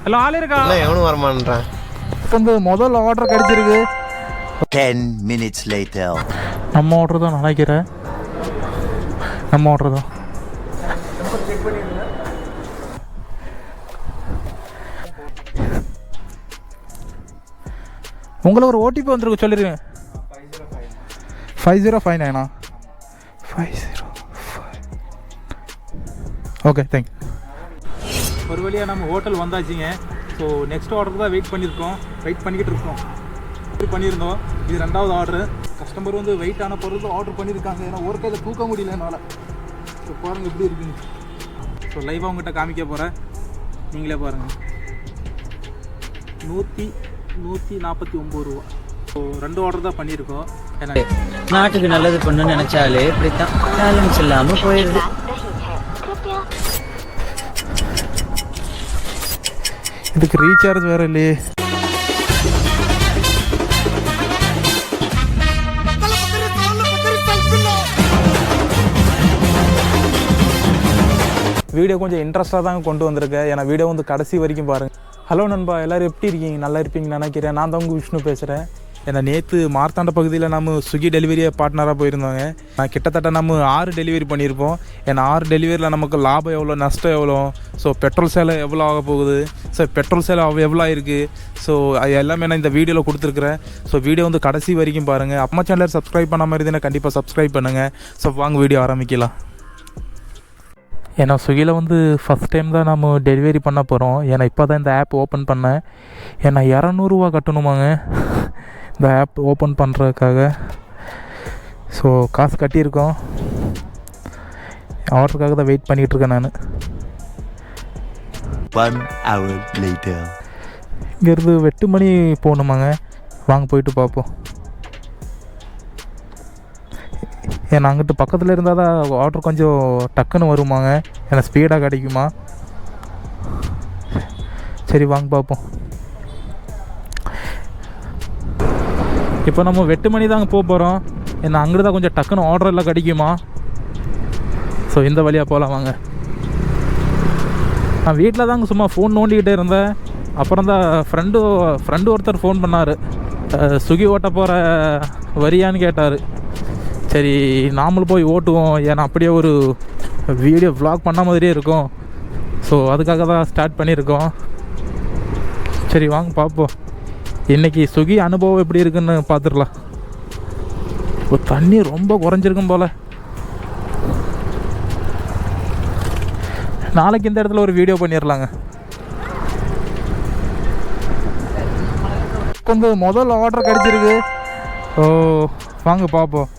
Hello ஆள் இருக்கா? இல்லை எவனும் வரமாட்டான். இப்போ இந்த முதல் ஆர்டர் கிடச்சிருக்கு. 10 minutes later. நம்ம ஆர்டர் தான் நினைக்கிறேன். நம்ம ஆர்டர் தான். உங்களை ஒரு ஓடிபி வந்துருக்கு சொல்லிடுங்க. 5059 5059. Okay thank you. ஒரு வழியாக நம்ம ஹோட்டல் வந்தாச்சுங்க. ஸோ நெக்ஸ்ட் ஆர்டருக்கு தான் வெயிட் பண்ணிக்கிட்டு இருக்கோம். பண்ணியிருந்தோம். இது 2வது ஆர்டரு. கஸ்டமர் வந்து வெயிட்டான பொருள் ஆர்டர் பண்ணியிருக்காங்க. ஏன்னா ஒரு கையில் தூக்க முடியல என்னால். ஸோ பாருங்கள் எப்படி இருக்குங்க. ஸோ லைவாக உங்கள்கிட்ட காமிக்க போகிறேன், நீங்களே பாருங்கள். 149 ரூபா. ஸோ 2 ஆர்டர் தான் பண்ணியிருக்கோம். ஏன்னா நாட்டுக்கு நல்லது பண்ணணும்னு நினச்சாலே இப்படித்தான் பேலன்ஸ் இல்லாமல் போயிடுது. இதுக்கு ரீசார்ஜ் வேறு இல்லையே. வீடியோ கொஞ்சம் இன்ட்ரெஸ்ட்டாக தான் கொண்டு வந்திருக்கேன். ஏன்னா வீடியோ வந்து கடைசி வரைக்கும் பாருங்கள். ஹலோ நண்பா, எல்லோரும் எப்படி இருக்கீங்க? நல்லா இருப்பீங்கன்னு நினைக்கிறேன். நான் தான் உங்கள் விஷ்ணு பேசுகிறேன். ஏன்னா நேற்று மார்த்தாண்ட பகுதியில் நம்ம ஸ்விக்கி டெலிவரியை பார்ட்னராக போயிருந்தோங்க. நான் கிட்டத்தட்ட நம்ம 6 டெலிவரி பண்ணியிருப்போம். ஏன்னா 6 டெலிவரியில் நமக்கு லாபம் எவ்வளோ, நஷ்டம் எவ்வளோ, ஸோ பெட்ரோல் சேலை எவ்வளோ ஆக போகுது, ஸோ பெட்ரோல் சேலை எவ்வளோ இருக்குது, ஸோ அது எல்லாமே நான் இந்த வீடியோவில் கொடுத்துருக்குறேன். ஸோ வீடியோ வந்து கடைசி வரைக்கும் பாருங்கள். அம்மா சேனல் சப்ஸ்கிரைப் பண்ண மாதிரி இருந்தால் கண்டிப்பாக சப்ஸ்கிரைப் பண்ணுங்கள். ஸோ வாங்க வீடியோ ஆரம்பிக்கலாம். ஏன்னா ஸ்விக்கியில் வந்து ஃபஸ்ட் டைம் தான் நம்ம டெலிவரி பண்ண போகிறோம். ஏன்னா இப்போ தான் இந்த ஆப் ஓப்பன் பண்ணேன். ஏன்னா 200 கட்டணுமாங்க இந்த ஆப் ஓப்பன் பண்ணுறதுக்காக. ஸோ காசு கட்டியிருக்கோம். ஆர்டருக்காக தான் வெயிட் பண்ணிகிட்ருக்கேன் நான். 1 hour later. இங்கேருந்து வெட்டுமணி போகணுமாங்க. வாங்க போயிட்டு பார்ப்போம். ஏன்னா அங்கிட்டு பக்கத்தில் இருந்தால் தான் ஆர்டர் கொஞ்சம் டக்குன்னு வருமாங்க. ஏன்னா ஸ்பீடாக கிடைக்குமா. சரி வாங்க பார்ப்போம். இப்போ நம்ம வெட்டுமணி தாங்க போக போகிறோம். ஏன்னா அங்கிட்டு தான் கொஞ்சம் டக்குன்னு ஆர்டர் எல்லாம் கிடைக்குமா. ஸோ இந்த வழியாக போகலாம் வாங்க. நான் வீட்டில் தாங்க சும்மா ஃபோன் நோண்டிக்கிட்டே இருந்தேன். அப்புறம் தான் ஃப்ரெண்டு ஒருத்தர் ஃபோன் பண்ணார். ஸ்விக்கி ஓட்ட போகிற வரியான்னு கேட்டார். சரி நாமளும் போய் ஓட்டுவோம். ஏன்னா அப்படியே ஒரு வீடியோ வ்ளாக் பண்ண மாதிரியே இருக்கும். ஸோ அதுக்காக தான் ஸ்டார்ட் பண்ணியிருக்கோம். சரி வாங்க பார்ப்போம். இன்றைக்கி ஸ்விக்கி அனுபவம் எப்படி இருக்குன்னு பார்த்துடலாம். இப்போ தண்ணி ரொம்ப குறைஞ்சிருக்கும் போல். நாளைக்கு இந்த இடத்துல ஒரு வீடியோ பண்ணிடலாங்க. கொஞ்சம் முதல் ஆர்டர் கிடச்சிருக்கு. ஓ வாங்க பார்ப்போம்.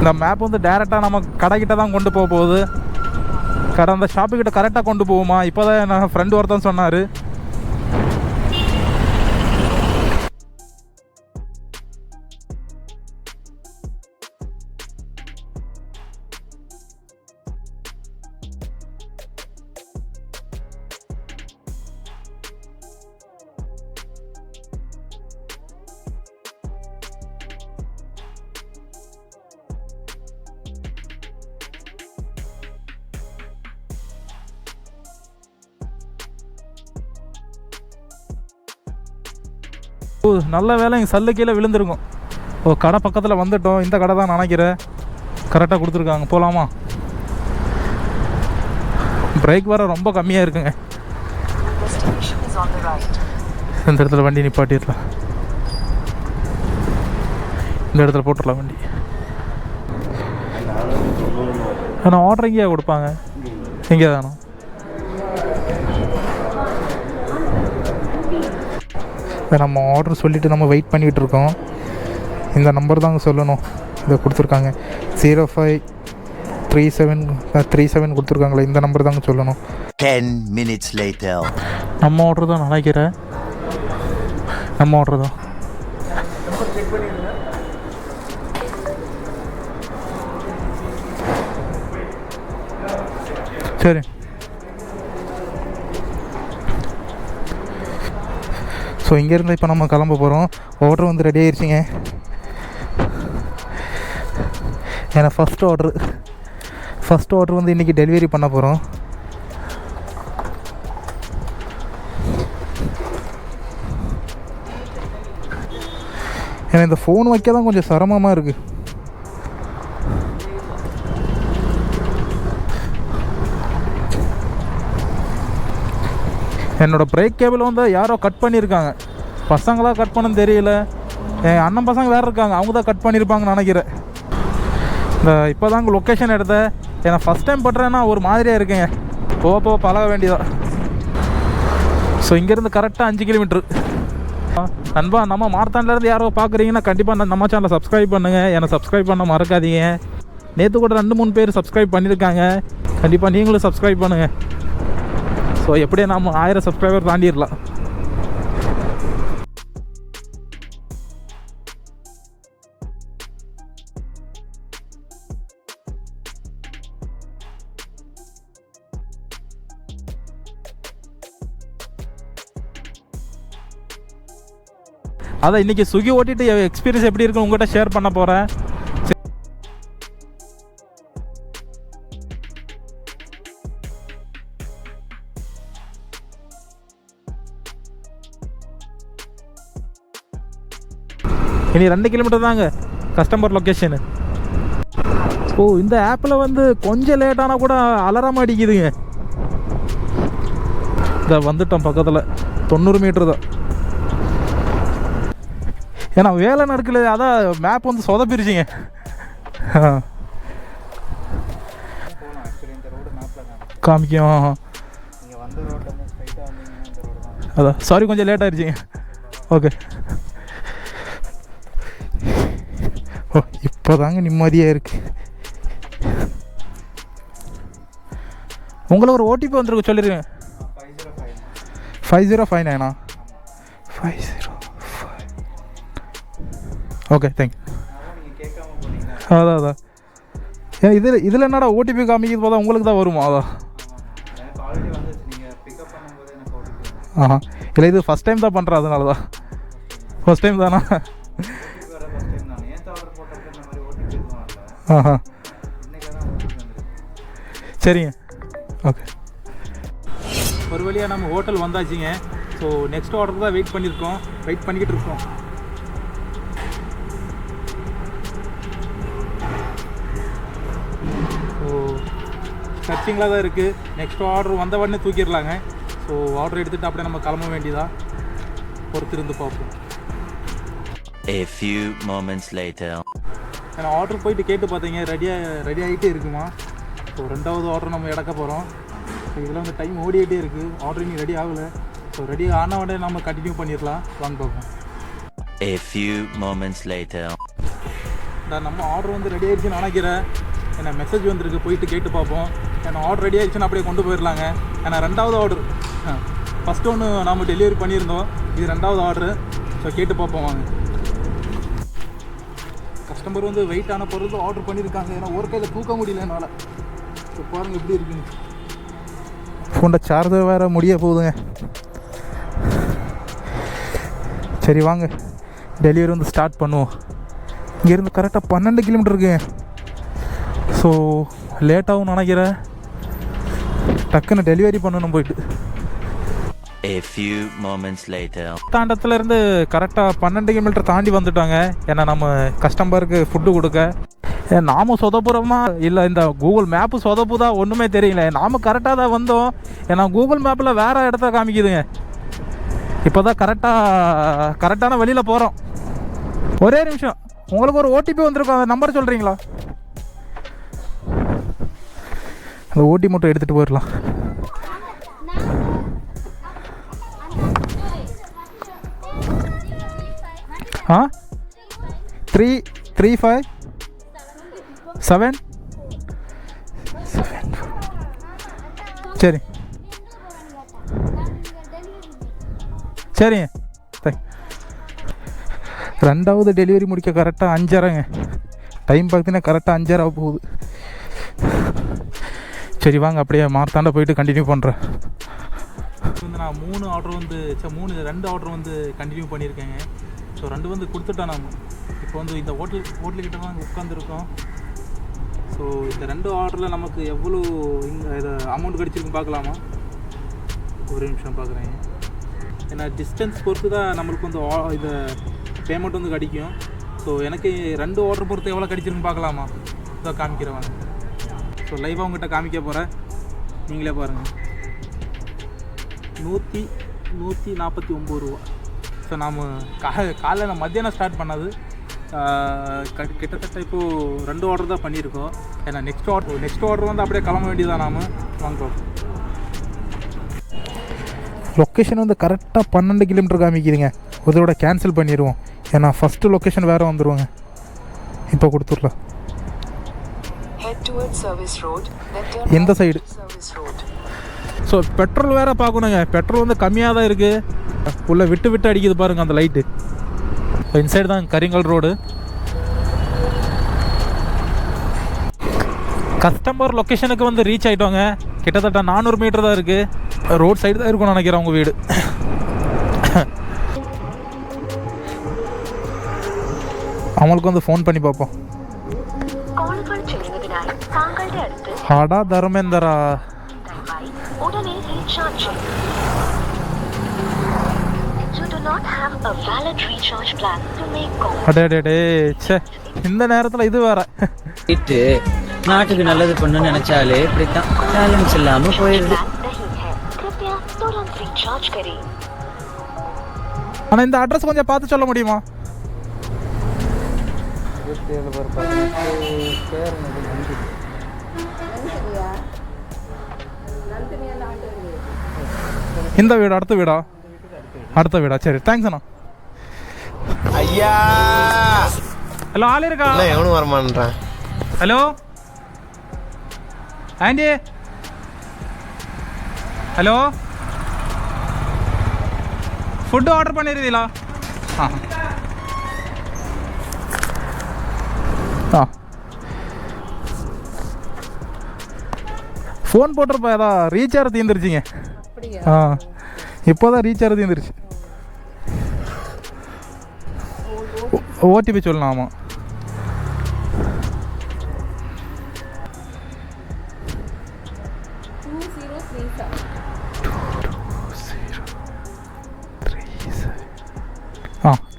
இந்த மேப் வந்து டேரெக்டாக நம்ம கடைக்கிட்ட தான் கொண்டு போக போகுது. கடை அந்த ஷாப்புக்கிட்ட கரெக்டாக கொண்டு போகுமா. இப்போ தான் என் ஃப்ரெண்டு ஒருத்தன் சொன்னார். நல்ல வேலை எங்கள் சல்லு கீழே விழுந்துருக்கும். ஓ கடை பக்கத்தில் வந்துட்டோம். இந்த கடை தான் நினைக்கிறேன். கரெக்டாக கொடுத்துருக்காங்க. போகலாமா? பிரேக் வர ரொம்ப கம்மியாக இருக்குங்க. இந்த இடத்துல வண்டி நிப்பாட்டிடலாம். இந்த இடத்துல போட்டுடலாம் வண்டி. ஆனால் ஆர்டர் எங்கேயா கொடுப்பாங்க? எங்கே தானோ. நம்ம ஆர்டர் சொல்லிவிட்டு நம்ம வெயிட் பண்ணிகிட்டு இருக்கோம். இந்த நம்பர் தாங்க சொல்லணும். இதை கொடுத்துருக்காங்க 053737 கொடுத்துருக்காங்களே, இந்த நம்பர் தாங்க சொல்லணும். 10 minutes later. நம்ம ஆர்டர் தான் நினைக்கிறேன். நம்ம ஆர்டர் தான். சரி ஸோ இங்கேருந்து இப்போ நம்ம கிளம்ப போகிறோம். ஆர்டர் வந்து ரெடி ஆயிடுச்சிங்க. ஏன்னா ஃபஸ்ட் ஆர்டர் வந்து இன்றைக்கி டெலிவரி பண்ண போகிறோம். ஏன்னா இந்த ஃபோன் வைக்க தான் கொஞ்சம் சிரமமாக இருக்குது. என்னோடய பிரேக் கேபிள் வந்து யாரோ கட் பண்ணியிருக்காங்க. பசங்களாக கட் பண்ணன்னு தெரியல. என் அண்ணன் பசங்க வேறு இருக்காங்க, அவங்க தான் கட் பண்ணியிருப்பாங்கன்னு நினைக்கிறேன். இந்த இப்போ தாங்க லொக்கேஷன் எடுத்தேன். ஏன்னா ஃபஸ்ட் டைம் பண்ணுறேன்னா ஒரு மாதிரியாக இருக்குங்க. போக பழக வேண்டியதான். ஸோ இங்கேருந்து கரெக்டாக 5 கிலோமீட்ரு. நண்பா, நம்ம மார்த்தாண்ட்லேருந்து யாரோ பார்க்குறீங்கன்னா கண்டிப்பாக நம்ம சேனலை சப்ஸ்கிரைப் பண்ணுங்கள். என்னை சப்ஸ்கிரைப் பண்ண மறக்காதீங்க. நேற்று கூட 2-3 பேர் சப்ஸ்கிரைப் பண்ணியிருக்காங்க. கண்டிப்பாக நீங்களும் சப்ஸ்கிரைப் பண்ணுங்கள். ஸோ எப்படியே நம்ம 1000 சப்ஸ்கிரைபர் தாண்டிடலாம். அதான் இன்றைக்கி ஸ்விக்கி ஓட்டிட்டு எக்ஸ்பீரியன்ஸ் எப்படி இருக்குன்னு உங்கள்கிட்ட ஷேர் பண்ண போகிறேன். இனி 2 கிலோமீட்டர் தாங்க கஸ்டமர் லொக்கேஷனு. இந்த ஆப்பில் வந்து கொஞ்சம் லேட்டானால் கூட அலராம அடிக்குதுங்க. இதை வந்துட்டோம் பக்கத்தில். 90 மீட்டர் தான். ஏன்னா வேலை நடக்கல, அதான் மேப் வந்து சொதப்பிருச்சிங்க. காமிக்கும். அதான் சாரி, கொஞ்சம் லேட் ஆயிடுச்சிங்க. ஓகே. இப்போ தாங்க நிம்மதியாக இருக்குது. உங்களை ஒரு ஓடிபி வந்துருக்கு, சொல்லிடுங்க. 5059 50. Okay, thank you. அதான் ஏன் இதில் என்னடா ஓடிபி காமிக்கிறது போதா உங்களுக்கு தான் வருமா? அதான் இல்லை, இது ஃபஸ்ட் டைம் தான் பண்ணுறேன், அதனால தான். ஃபஸ்ட் டைம் தானா? சரிங்க, ஓகே. ஒரு வழியாக நம்ம ஹோட்டல் வந்தாச்சுங்க. ஸோ நெக்ஸ்ட் ஆர்டர் தான் வெயிட் பண்ணிக்கிட்டு இருக்கோம். சர்ச்சிங்கில் தான் இருக்குது. நெக்ஸ்ட் ஆர்டர் வந்த உடனே தூக்கிடலாங்க. ஸோ ஆர்டர் எடுத்துகிட்டு அப்படியே நம்ம கிளம்ப வேண்டியதான். பொறுத்திருந்து பார்ப்போம். A few moments later. நான் ஆர்டர் போயிட்டு கேட்டு பார்த்தீங்க, ரெடி ஆகிட்டே இருக்குமா. ஸோ 2வது ஆர்டர் நம்ம எடுக்க போகிறோம். ஸோ இதில் வந்து டைம் ஓடிக்கிட்டே இருக்குது. ஆர்டர் இன்னும் ரெடி ஆகலை. ஸோ ரெடி ஆன உடனே நம்ம கண்டினியூ பண்ணிடலாம். வாங்க பார்ப்போம். A few moments later. நம்ம ஆர்டர் வந்து ரெடி ஆகிடுச்சுன்னு நினைக்கிறேன். ஏன்னா மெசேஜ் வந்துருக்கு, போயிட்டு கேட்டு பார்ப்போம். ஏன்னா ஆர்டர் ரெடி ஆகிடுச்சுன்னு அப்படியே கொண்டு போயிடலாங்க. ஏன்னா 2வது ஆர்டர், ஃபஸ்ட்டு ஒன்று நம்ம டெலிவரி பண்ணியிருந்தோம், இது 2வது ஆர்டரு. ஸோ கேட்டு பார்ப்போம் வாங்க. கஸ்டமர் வந்து வெயிட்டான பொருள் ஆர்டர் பண்ணியிருக்காங்க. ஏன்னா ஒரு கையில் தூக்க முடியல என்னால். ஸோ பாருங்கள் எப்படி இருக்குங்க. ஃபோனில் சார்ஜர் வேறு முடிய போகுதுங்க. சரி வாங்க, டெலிவரி வந்து ஸ்டார்ட் பண்ணுவோம். இங்கேருந்து கரெக்டாக 12 கிலோமீட்டர் இருக்குங்க. ஸோ லேட்டாகவும் நினைக்கிறேன். டக்குன்னு டெலிவரி பண்ணணும் போயிட்டு. A few moments later. தாண்டத்துலேருந்து கரெக்டாக 12 கிலோமீட்டர் தாண்டி வந்துட்டாங்க. ஏன்னா நம்ம கஸ்டமருக்கு ஃபுட்டு கொடுக்க. நாம சொதப்புறோமா இல்லை இந்த கூகுள் மேப்பு சொதப்புதா ஒன்றுமே தெரியல. நாம் கரெக்டாக தான் வந்தோம். ஏன்னா கூகுள் மேப்பில் வேறு இடத்த காமிக்குதுங்க. இப்போ தான் கரெக்டான வழியில் போகிறோம். ஒரே நிமிஷம், உங்களுக்கு ஒரு ஓடிபி வந்திருக்கும், அந்த நம்பர் சொல்கிறீங்களா? அந்த ஓடி மட்டும் எடுத்துகிட்டு போயிடலாம். ஆ 335 சரி சரிங்க. 2வது டெலிவரி முடிக்க கரெக்டாக 5:30ங்க. டைம் பார்த்தீங்கன்னா கரெக்டாக 5:30 போகுது. சரி வாங்க, அப்படியே மார்த்தாண்ட போயிட்டு கண்டினியூ பண்ணுறேன். வந்து நான் 2 ஆர்டர் வந்து கண்டினியூ பண்ணியிருக்கேங்க. ஸோ 2 வந்து கொடுத்துட்டோம் நாம். இப்போ வந்து இந்த ஹோட்டல்கிட்ட தான் உட்காந்துருக்கோம். ஸோ இந்த 2 ஆர்டரில் நமக்கு எவ்வளோ இதை அமௌண்ட் கிடச்சிருக்குன்னு பார்க்கலாமா? ஒரு நிமிஷம் பார்க்குறேன். ஏன்னா டிஸ்டன்ஸ் பொறுத்து தான் நம்மளுக்கு வந்து இது பேமெண்ட் வந்து கிடைக்கும். ஸோ எனக்கு 2 ஆர்டர் பொறுத்து எவ்வளோ கிடைச்சிருக்குன்னு பார்க்கலாமா? இதை காமிக்கிறவாங்க. ஸோ லைவாக உங்கள்கிட்ட காமிக்க போகிறேன், நீங்களே பாருங்கள். 149 ரூபா. ஸோ நாம் காலைல மத்தியானம் ஸ்டார்ட் பண்ணது, கிட்டத்தட்ட இப்போது 2 ஆர்டர் தான் பண்ணியிருக்கோம். ஏன்னா நெக்ஸ்ட் ஆர்டர் வந்து அப்படியே கிளம்ப வேண்டியதான் நாம். வாங்க. லொக்கேஷன் வந்து கரெக்டாக 12 கிலோமீட்டர் காமிக்கிறீங்க. இதோட கேன்சல் பண்ணிடுவோம். ஏன்னா ஃபஸ்ட்டு லொக்கேஷன் வேறு வந்துடுவாங்க. இப்போ கொடுத்துடலாம். எந்த சைடு? ஸோ பெட்ரோல் வேறு பார்க்கணுங்க. பெட்ரோல் வந்து கம்மியாக தான் இருக்குது. உள்ளே விட்டு அடிக்குது பாருங்கள் அந்த லைட்டு. இன்சைடு தான் கரிங்கல் ரோடு. கஸ்டமர் லொக்கேஷனுக்கு வந்து ரீச் ஆகிட்டோங்க. கிட்டத்தட்ட 400 மீட்டர் தான் இருக்குது. ரோட் சைடு தான் இருக்கும்னு நினைக்கிறேன் உங்கள் வீடு. அவங்களுக்கு வந்து ஃபோன் பண்ணி பார்ப்போம். ஹாடா தர்மேந்தரா. அடே சே, இந்த நேரத்தில் இது வேற. நாட்டுக்கு நல்லது பண்ணணும்னு நினைச்சாலே இப்படித்தான், பேலன்ஸ் இல்லாம போயிடுது. ஆனால் இந்த அட்ரஸ் கொஞ்சம் பார்த்து சொல்ல முடியுமா? இந்த வீடு அடுத்த வீடா? சரி, தேங்க்ஸ் அண்ணா. ஐயா ஹலோ, ஆள் இருக்கா? எவனும் வரமாட்டான். Hello aunty, hello, food order பண்ணிருந்தீங்களா? ஃபோன் போட்டிருப்பா, ஏதா ரீசார்ஜ் தீர்ந்துருச்சிங்க. இப்போ தான் ரீசார்ஜ் தீர்ந்துருச்சு. ஓடிபி சொல்லணும். ஆமாம்,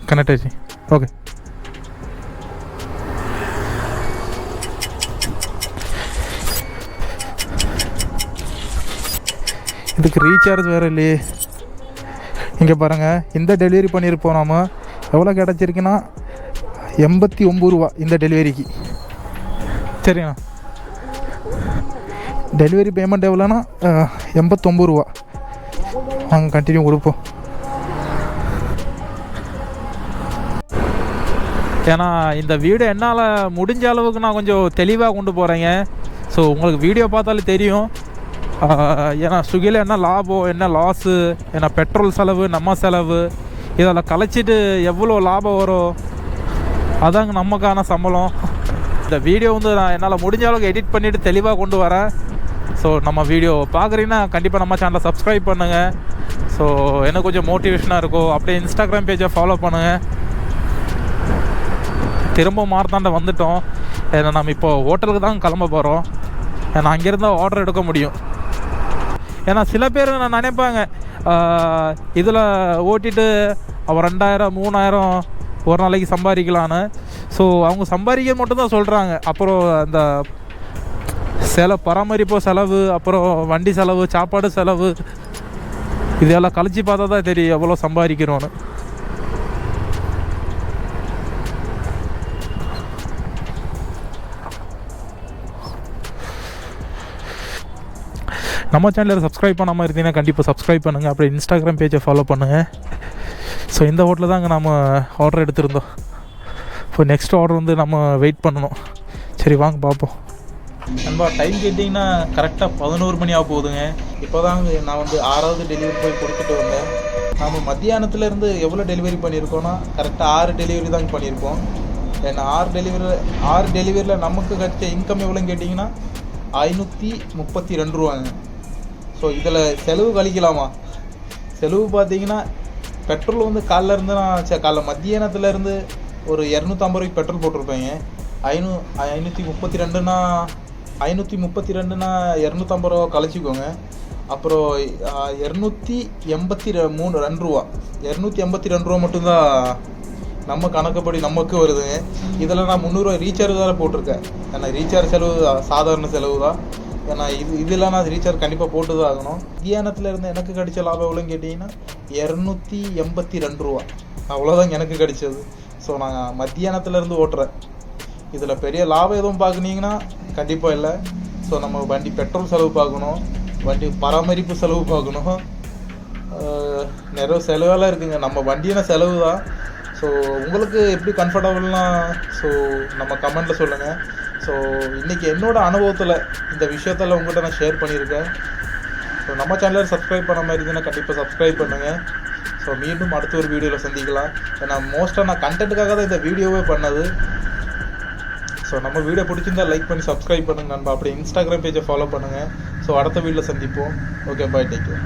கனெக்ட் ஆச்சு. ஓகே, இதுக்கு ரீசார்ஜ் வேறு இல்லையே. இங்கே பாருங்கள், இந்த டெலிவரி பண்ணியிருப்போம் நாம். எவ்வளோ கிடச்சிருக்குன்னா 89 ரூபா இந்த டெலிவரிக்கு. சரிண்ணா, டெலிவரி பேமெண்ட் எவ்வளோன்னா 89 ரூபா. நாங்கள் கண்டினியூ கொடுப்போம். ஏன்னா இந்த வீடியோ என்னால் முடிஞ்ச அளவுக்கு நான் கொஞ்சம் தெளிவாக கொண்டு போகிறேங்க. ஸோ உங்களுக்கு வீடியோ பார்த்தாலே தெரியும். ஏன்னா ஸ்விக்கியில் என்ன லாபம், என்ன லாஸு, ஏன்னா பெட்ரோல் செலவு, நம்ம செலவு, இதெல்லாம் கழிச்சிட்டு எவ்வளோ லாபம் வரும், அதாங்க நமக்கான சம்பளம். இந்த வீடியோ வந்து நான் என்னால் முடிஞ்ச அளவுக்கு எடிட் பண்ணிவிட்டு தெளிவாக கொண்டு வரேன். ஸோ நம்ம வீடியோ பார்க்குறீங்கன்னா கண்டிப்பாக நம்ம சேனலை சப்ஸ்கிரைப் பண்ணுங்கள். ஸோ எனக்கு கொஞ்சம் மோட்டிவேஷனாக இருக்கும். அப்படியே இன்ஸ்டாகிராம் பேஜை ஃபாலோ பண்ணுங்கள். திரும்ப மார்த்தாண்ட வந்துட்டோம். ஏன்னா நம்ம இப்போது ஹோட்டலுக்கு தான் கிளம்ப போகிறோம். ஏன்னா அங்கேருந்தால் ஆர்டர் எடுக்க முடியும். ஏன்னா சில பேர் நான் நினைப்பாங்க, இதில் ஓட்டிட்டு அவன் 2000 3000 ஒரு நாளைக்கு சம்பாதிக்கலான்னு. ஸோ அவங்க சம்பாதிக்க மட்டும்தான் சொல்கிறாங்க. அப்புறம் அந்த பராமரிப்பு செலவு, அப்புறம் வண்டி செலவு, சாப்பாடு செலவு, இதெல்லாம் கழிச்சு பார்த்தா தான் தெரியும் எவ்வளோ சம்பாதிக்கிறோன்னு. நம்ம சேனலில் சப்ஸ்கிரைப் பண்ணாமல் இருந்தீங்கன்னா கண்டிப்பாக சப்ஸ்கிரைப் பண்ணுங்கள். அப்படியே இன்ஸ்டாகிராம் பேஜை ஃபாலோ பண்ணுங்கள். ஸோ இந்த ஹோட்டலில் தாங்க நம்ம ஆர்டர் எடுத்திருந்தோம். இப்போ நெக்ஸ்ட் ஆர்டர் வந்து நம்ம வெயிட் பண்ணணும். சரி, வாங்க பார்ப்போம். நண்பா, டைம் கேட்டிங்கன்னா கரெக்டாக 11 மணி ஆக போகுதுங்க. இப்போ தாங்க நான் வந்து 6வது டெலிவரி போய் கொடுத்துட்டு வந்தேன். நம்ம மத்தியானத்துலேருந்து எவ்வளோ டெலிவரி பண்ணியிருக்கோன்னா கரெக்டாக 6 டெலிவரி தாங்க பண்ணியிருக்கோம். ஏன்னா 6 டெலிவரியில் நமக்கு கிடைச்ச இன்கம் எவ்வளோன்னு கேட்டிங்கன்னா 532 ரூபாங்க. ஸோ இதில் செலவு கழிக்கலாமா? செலவு பார்த்தீங்கன்னா பெட்ரோல் வந்து காலைல இருந்து காலைல மத்தியானத்துலேருந்து ஒரு 250 ரூபாய்க்கு பெட்ரோல் போட்டிருப்பேங்க. 532னா 250 ரூபா கழிச்சிக்கோங்க. அப்புறம் 282 ரூபா 282 ரூபா மட்டும்தான் நம்ம கணக்குப்படி நமக்கு வருதுங்க. இதில் நான் 300 ரூபா ரீசார்ஜ் தான் போட்டிருக்கேன். ஏன்னா ரீசார்ஜ் செலவு சாதாரண செலவு தான். ஏன்னா இதெல்லாம் நான் ரீசார்ஜ் கண்டிப்பாக போட்டு தான் ஆகணும். மத்தியானத்தில் இருந்து எனக்கு கிடைச்ச லாபம் எவ்வளோன்னு கேட்டிங்கன்னா 282 ரூபா அவ்வளோதான் எனக்கு கிடைச்சது. ஸோ நான் மத்தியானத்துலேருந்து ஓட்டுறேன். இதில் பெரிய லாபம் எதுவும் பார்க்குனீங்கன்னா கண்டிப்பாக இல்லை. ஸோ நம்ம வண்டி பெட்ரோல் செலவு பார்க்கணும், வண்டி பராமரிப்பு செலவு பார்க்கணும், நிறைய செலவெல்லாம் இருக்குங்க. நம்ம வண்டியான செலவு தான். ஸோ உங்களுக்கு எப்படி கம்ஃபர்டபுள்னா ஸோ நம்ம கமெண்ட்டில் சொல்லுங்கள். ஸோ இன்றைக்கி என்னோடய அனுபவத்தில் இந்த விஷயத்தில் உங்கள்கிட்ட நான் ஷேர் பண்ணியிருக்கேன். ஸோ நம்ம சேனலில் சப்ஸ்கிரைப் பண்ண மாதிரி இருந்ததுன்னா கண்டிப்பாக சப்ஸ்கிரைப் பண்ணுங்கள். ஸோ மீண்டும் அடுத்த ஒரு வீடியோவில் சந்திக்கலாம். ஏன்னா மோஸ்ட்டாக நான் கண்டென்ட்டுக்காக தான் இந்த வீடியோவே பண்ணது. ஸோ நம்ம வீடியோ பிடிச்சிருந்தா லைக் பண்ணி சப்ஸ்கிரைப் பண்ணுங்க நண்பா. அப்படியே இன்ஸ்டாகிராம் பேஜை ஃபாலோ பண்ணுங்கள். ஸோ அடுத்த வீடியோவில் சந்திப்போம். ஓகே, பாய், டேக் கேர்.